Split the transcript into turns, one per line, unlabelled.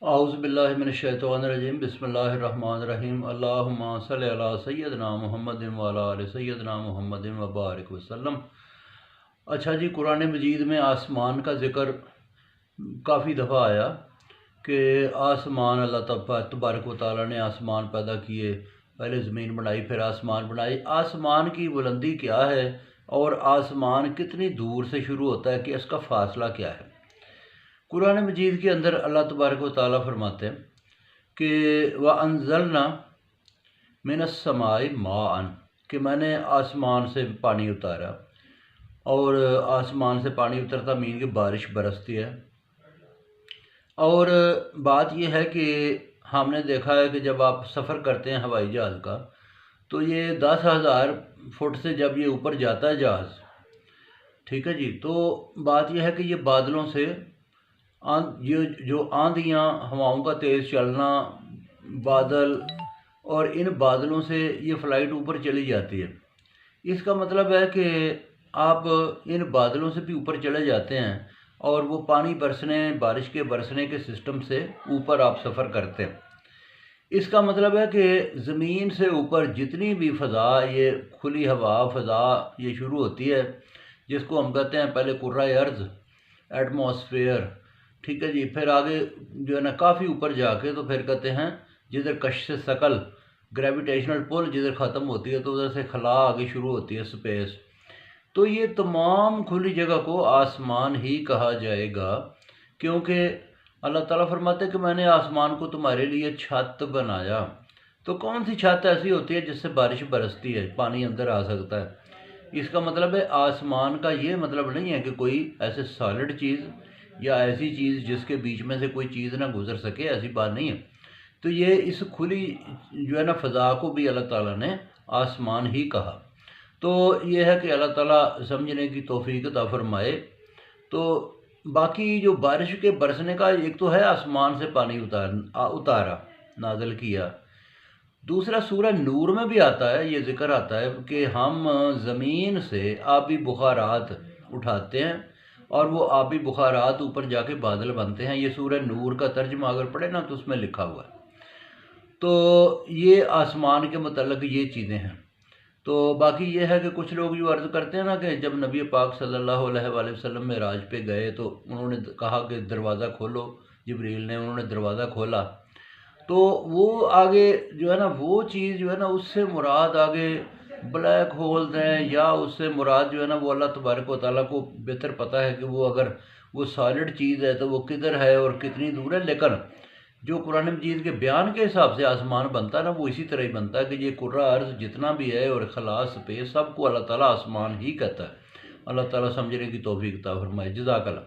اعوذ باللہ من الشیطان الرجیم، بسم اللہ الرحمن الرحیم، اللہم صلی علی سیدنا محمد وعلی آل سیدنا محمد وبارک وسلم۔ اچھا جی، قرآن مجید میں آسمان کا ذکر کافی دفعہ آیا کہ آسمان اللہ تبارک و تعالیٰ نے آسمان پیدا کیے، پہلے زمین بنائی پھر آسمان بنائی۔ آسمان کی بلندی کیا ہے اور آسمان کتنی دور سے شروع ہوتا ہے کہ اس کا فاصلہ کیا ہے؟ قرآن مجید کے اندر اللہ تبارک و تعالیٰ فرماتے ہیں کہ وَأَنزَلْنَا مِنَ السَّمَاءِ مَاءً، کہ میں نے آسمان سے پانی اتارا، اور آسمان سے پانی اترتا مین کہ بارش برستی ہے۔ اور بات یہ ہے کہ ہم نے دیکھا ہے کہ جب آپ سفر کرتے ہیں ہوائی جہاز کا، تو یہ 10,000 فٹ سے جب یہ اوپر جاتا ہے جہاز، ٹھیک ہے جی، تو بات یہ ہے کہ یہ بادلوں سے یہ جو آندھیاں، ہواؤں کا تیز چلنا، بادل، اور ان بادلوں سے یہ فلائٹ اوپر چلی جاتی ہے۔ اس کا مطلب ہے کہ آپ ان بادلوں سے بھی اوپر چلے جاتے ہیں اور وہ پانی برسنے، بارش کے برسنے کے سسٹم سے اوپر آپ سفر کرتے ہیں۔ اس کا مطلب ہے کہ زمین سے اوپر جتنی بھی فضا، یہ کھلی ہوا فضا یہ شروع ہوتی ہے، جس کو ہم کہتے ہیں پہلے کرۂ ارض، ایٹماسفیئر، ٹھیک ہے جی، پھر آگے جو ہے نا کافی اوپر جا کے تو پھر کہتے ہیں جدھر کشش ثقل، گریویٹیشنل پل جدھر ختم ہوتی ہے تو ادھر سے خلا آگے شروع ہوتی ہے، سپیس۔ تو یہ تمام کھلی جگہ کو آسمان ہی کہا جائے گا، کیونکہ اللہ تعالیٰ فرماتے ہیں کہ میں نے آسمان کو تمہارے لیے چھت بنایا۔ تو کون سی چھت ایسی ہوتی ہے جس سے بارش برستی ہے، پانی اندر آ سکتا ہے؟ اس کا مطلب ہے آسمان کا یہ مطلب نہیں ہے کہ کوئی ایسے سالڈ چیز یا ایسی چیز جس کے بیچ میں سے کوئی چیز نہ گزر سکے، ایسی بات نہیں ہے۔ تو یہ اس کھلی جو ہے نا فضا کو بھی اللہ تعالیٰ نے آسمان ہی کہا۔ تو یہ ہے کہ اللہ تعالیٰ سمجھنے کی توفیق عطا فرمائے۔ تو باقی جو بارش کے برسنے کا ایک تو ہے آسمان سے پانی اتارا، نازل کیا۔ دوسرا سورہ نور میں بھی آتا ہے، یہ ذکر آتا ہے کہ ہم زمین سے آبی بخارات اٹھاتے ہیں اور وہ آبی بخارات اوپر جا کے بادل بنتے ہیں۔ یہ سورہ نور کا ترجمہ اگر پڑھے نا تو اس میں لکھا ہوا ہے۔ تو یہ آسمان کے متعلق یہ چیزیں ہیں۔ تو باقی یہ ہے کہ کچھ لوگ جو عرض کرتے ہیں نا کہ جب نبی پاک صلی اللہ علیہ وآلہ وسلم معراج پہ گئے تو انہوں نے کہا کہ دروازہ کھولو، جبریل نے، انہوں نے دروازہ کھولا، تو وہ آگے جو ہے نا وہ چیز جو ہے نا اس سے مراد آگے بلیک ہولز ہیں، یا اس سے مراد جو ہے نا وہ اللہ تبارک و تعالیٰ کو بہتر پتہ ہے کہ وہ اگر وہ سالڈ چیز ہے تو وہ کدھر ہے اور کتنی دور ہے۔ لیکن جو قرآن مجید کے بیان کے حساب سے آسمان بنتا ہے نا، وہ اسی طرح ہی بنتا ہے کہ یہ کرۂ ارض جتنا بھی ہے اور خلا، سپیس، سب کو اللہ تعالیٰ آسمان ہی کہتا ہے۔ اللہ تعالیٰ سمجھنے کی توفیق عطا فرمائے۔ جزاک اللہ۔